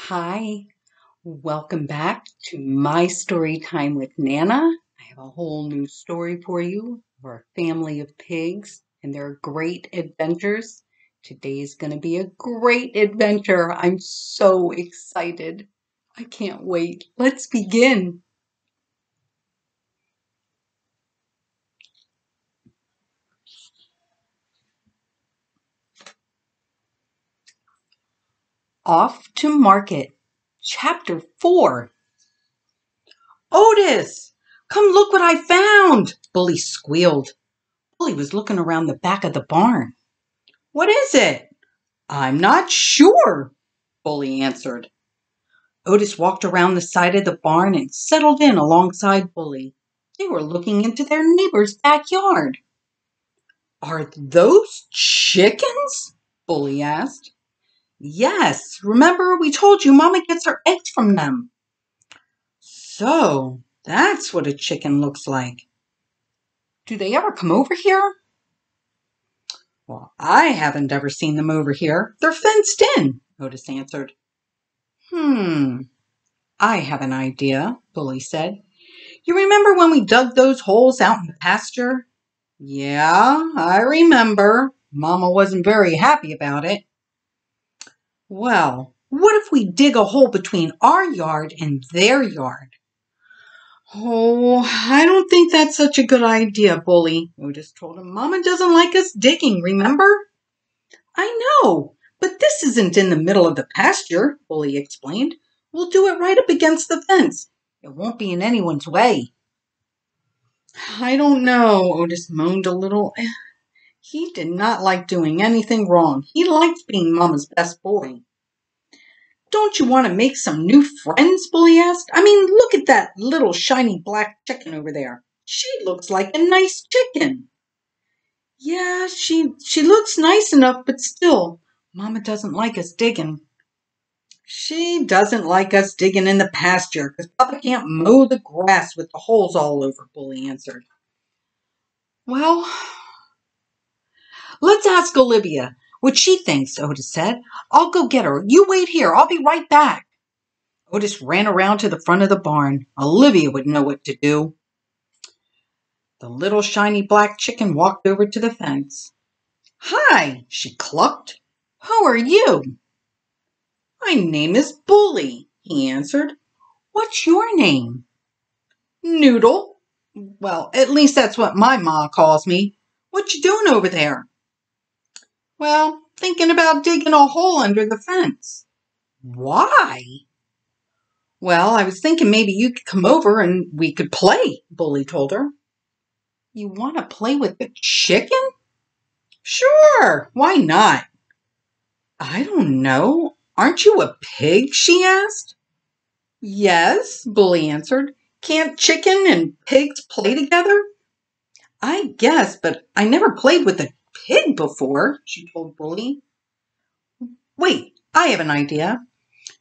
Hi, welcome back to my story time with Nana. I have a whole new story for you for a family of pigs and their great adventures. Today's going to be a great adventure. I'm so excited. I can't wait. Let's begin. Off to Market, Chapter 4. Otis, come look what I found, Bully squealed. Bully was looking around the back of the barn. What is it? I'm not sure, Bully answered. Otis walked around the side of the barn and settled in alongside Bully. They were looking into their neighbor's backyard. Are those chickens? Bully asked. Yes, remember we told you Mama gets her eggs from them. So, that's what a chicken looks like. Do they ever come over here? Well, I haven't ever seen them over here. They're fenced in, Otis answered. I have an idea, Bully said. You remember when we dug those holes out in the pasture? Yeah, I remember. Mama wasn't very happy about it. Well, what if we dig a hole between our yard and their yard? Oh, I don't think that's such a good idea, Bully. Otis told him. Mama doesn't like us digging, remember? I know, but this isn't in the middle of the pasture, Bully explained. We'll do it right up against the fence. It won't be in anyone's way. I don't know, Otis moaned a little. He did not like doing anything wrong. He liked being Mama's best boy. Don't you want to make some new friends? Bully asked. I mean, look at that little shiny black chicken over there. She looks like a nice chicken. Yeah, she looks nice enough, but still, Mama doesn't like us digging. She doesn't like us digging in the pasture because Papa can't mow the grass with the holes all over, Bully answered. Well, let's ask Olivia what she thinks, Otis said. I'll go get her. You wait here. I'll be right back. Otis ran around to the front of the barn. Olivia would know what to do. The little shiny black chicken walked over to the fence. Hi, she clucked. Who are you? My name is Bully, he answered. What's your name? Noodle. Well, at least that's what my ma calls me. What you doing over there? Well, thinking about digging a hole under the fence. Why? Well, I was thinking maybe you could come over and we could play, Bully told her. You want to play with the chicken? Sure, why not? I don't know. Aren't you a pig? She asked. Yes, Bully answered. Can't chicken and pigs play together? I guess, but I never played with a pig before, she told Bully. Wait, I have an idea.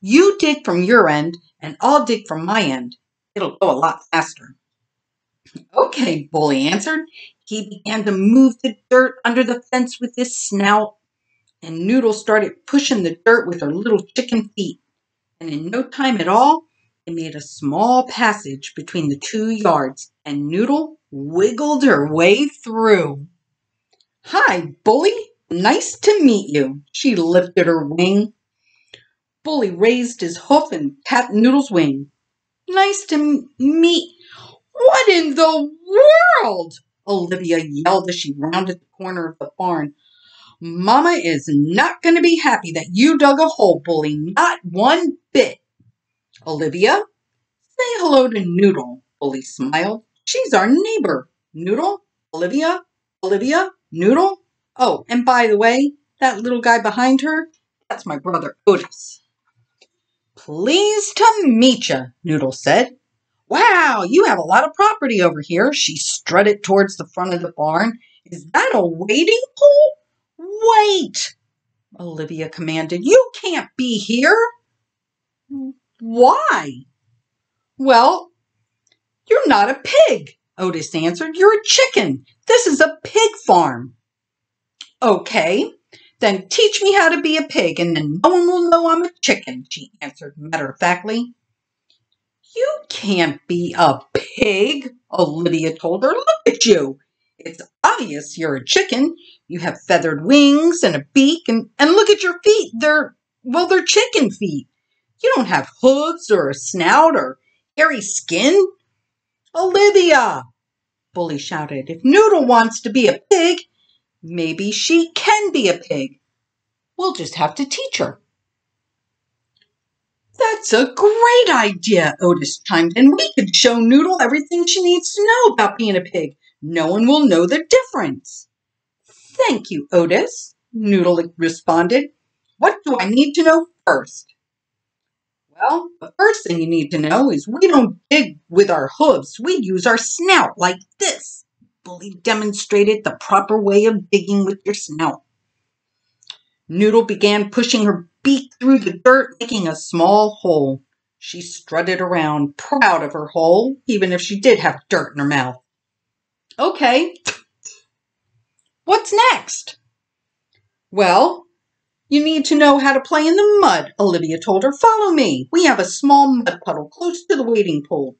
You dig from your end, and I'll dig from my end. It'll go a lot faster. Okay, Bully answered. He began to move the dirt under the fence with his snout, and Noodle started pushing the dirt with her little chicken feet. And in no time at all, they made a small passage between the two yards, and Noodle wiggled her way through. Hi, Bully. Nice to meet you. She lifted her wing. Bully raised his hoof and tapped Noodle's wing. Nice to meet. What in the world? Olivia yelled as she rounded the corner of the barn. Mama is not going to be happy that you dug a hole, Bully. Not one bit. Olivia, say hello to Noodle, Bully smiled. She's our neighbor. Noodle, Olivia, Olivia, Noodle. Oh, and by the way, that little guy behind her, that's my brother Otis. Pleased to meet you, Noodle said. Wow, you have a lot of property over here. She strutted towards the front of the barn. Is that a wading pool? Wait, Olivia commanded. You can't be here. Why? Well, you're not a pig, Otis answered. You're a chicken. This is a pig farm. Okay, Then teach me how to be a pig, and then no one will know I'm a chicken, she answered matter-of-factly. You can't be a pig, Olivia told her. Look at you. It's obvious you're a chicken. You have feathered wings and a beak, and look at your feet. They're chicken feet. You don't have hooves or a snout or hairy skin. Olivia, Bully shouted, if Noodle wants to be a pig, maybe she can be a pig. We'll just have to teach her. That's a great idea, Otis chimed in. We could show Noodle everything she needs to know about being a pig. No one will know the difference. Thank you, Otis, Noodle responded. What do I need to know first? Well, the first thing you need to know is we don't dig with our hooves. We use our snout like this. Bully demonstrated the proper way of digging with your snout. Noodle began pushing her beak through the dirt, making a small hole. She strutted around, proud of her hole, even if she did have dirt in her mouth. Okay, what's next? Well, you need to know how to play in the mud, Olivia told her. Follow me. We have a small mud puddle close to the wading pool.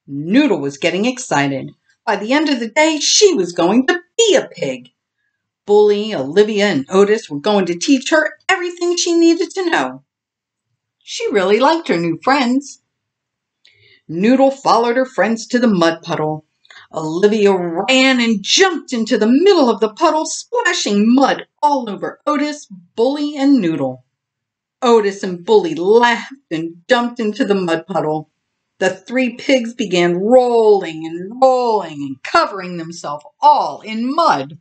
Noodle was getting excited. By the end of the day, she was going to be a pig. Bully, Olivia, and Otis were going to teach her everything she needed to know. She really liked her new friends. Noodle followed her friends to the mud puddle. Olivia ran and jumped into the middle of the puddle, splashing mud all over Otis, Bully, and Noodle. Otis and Bully laughed and jumped into the mud puddle. The three pigs began rolling and covering themselves all in mud.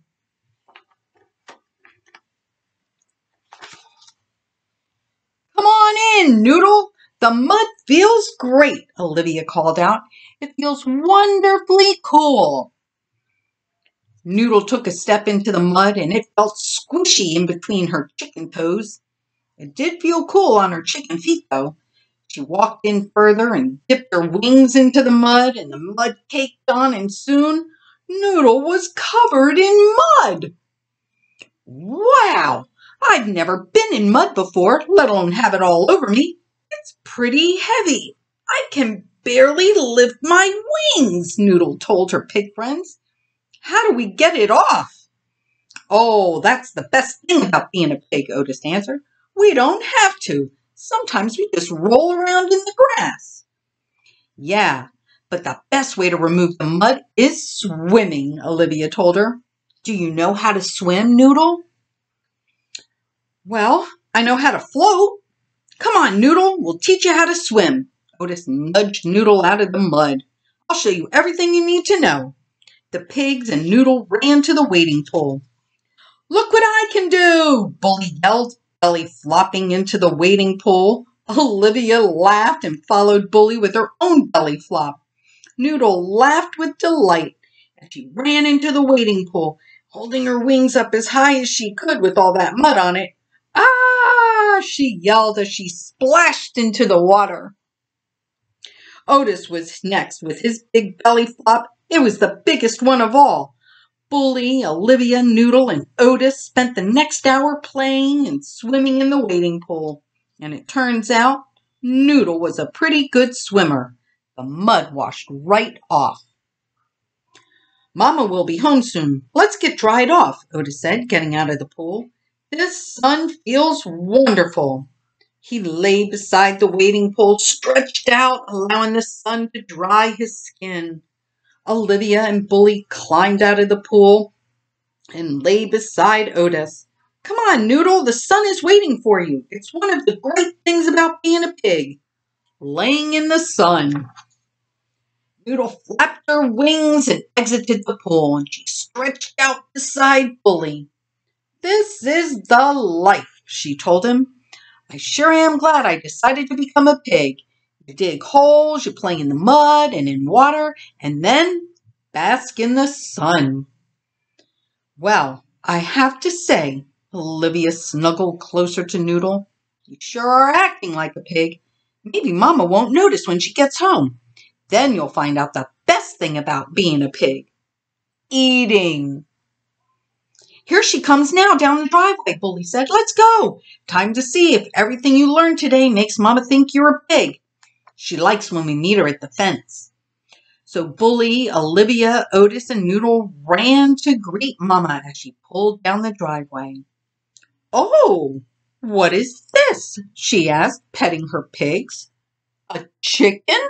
Come on in, Noodle. The mud feels great, Olivia called out. It feels wonderfully cool. Noodle took a step into the mud, and it felt squishy in between her chicken toes. It did feel cool on her chicken feet, though. She walked in further and dipped her wings into the mud, and the mud caked on, and soon Noodle was covered in mud. Wow! I've never been in mud before, let alone have it all over me. It's pretty heavy. I can barely lift my wings, Noodle told her pig friends. How do we get it off? Oh, that's the best thing about being a pig, Otis answered. We don't have to. Sometimes we just roll around in the grass. Yeah, but the best way to remove the mud is swimming, Olivia told her. Do you know how to swim, Noodle? Well, I know how to float. Come on, Noodle, we'll teach you how to swim. Otis nudged Noodle out of the mud. I'll show you everything you need to know. The pigs and Noodle ran to the wading pool. Look what I can do, Bully yelled, belly flopping into the wading pool. Olivia laughed and followed Bully with her own belly flop. Noodle laughed with delight as she ran into the wading pool, holding her wings up as high as she could with all that mud on it. Ah! She yelled as she splashed into the water. Otis was next with his big belly flop. It was the biggest one of all. Bully, Olivia, Noodle, and Otis spent the next hour playing and swimming in the wading pool. And it turns out Noodle was a pretty good swimmer. The mud washed right off. Mama will be home soon. Let's get dried off, Otis said, getting out of the pool. This sun feels wonderful. He lay beside the wading pool, stretched out, allowing the sun to dry his skin. Olivia and Bully climbed out of the pool and lay beside Otis. Come on, Noodle, the sun is waiting for you. It's one of the great things about being a pig. Laying in the sun. Noodle flapped her wings and exited the pool, and she stretched out beside Bully. This is the life, she told him. I sure am glad I decided to become a pig. You dig holes, you play in the mud and in water, and then bask in the sun. Well, I have to say, Olivia snuggled closer to Noodle, you sure are acting like a pig. Maybe Mama won't notice when she gets home. Then you'll find out the best thing about being a pig. Eating. Here she comes now down the driveway, Bully said. Let's go. Time to see if everything you learned today makes Mama think you're a pig. She likes when we meet her at the fence. So Bully, Olivia, Otis, and Noodle ran to greet Mama as she pulled down the driveway. Oh, what is this? She asked, petting her pigs. A chicken?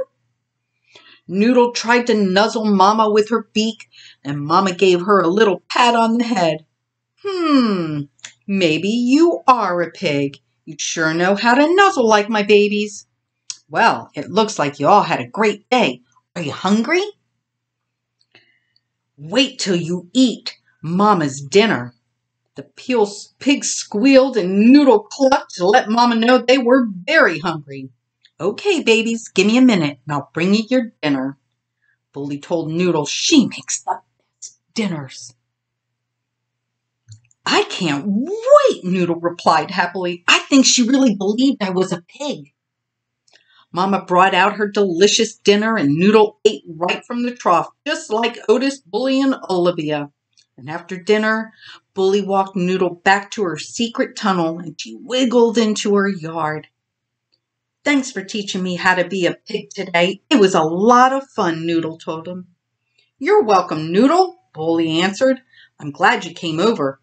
Noodle tried to nuzzle Mama with her beak, and Mama gave her a little pat on the head. Maybe you are a pig. You sure know how to nuzzle like my babies. Well, it looks like you all had a great day. Are you hungry? Wait till you eat Mama's dinner. The pigs squealed and Noodle clucked to let Mama know they were very hungry. Okay, babies, give me a minute and I'll bring you your dinner. Bully told Noodle she makes the best dinners. I can't wait, Noodle replied happily. I think she really believed I was a pig. Mama brought out her delicious dinner and Noodle ate right from the trough, just like Otis, Bully, and Olivia. And after dinner, Bully walked Noodle back to her secret tunnel and she wiggled into her yard. Thanks for teaching me how to be a pig today. It was a lot of fun, Noodle told him. You're welcome, Noodle, Bully answered. I'm glad you came over.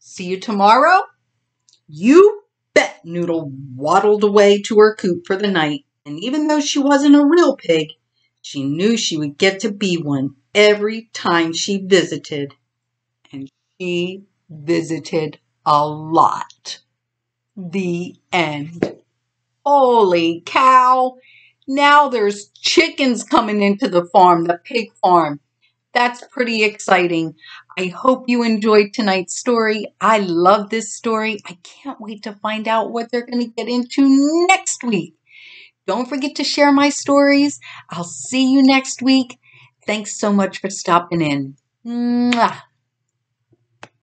See you tomorrow? You bet. Noodle waddled away to her coop for the night. And even though she wasn't a real pig, she knew she would get to be one every time she visited. And she visited a lot. The end. Holy cow. Now there's chickens coming into the farm, the pig farm. That's pretty exciting. I hope you enjoyed tonight's story. I love this story. I can't wait to find out what they're going to get into next week. Don't forget to share my stories. I'll see you next week. Thanks so much for stopping in. Mwah.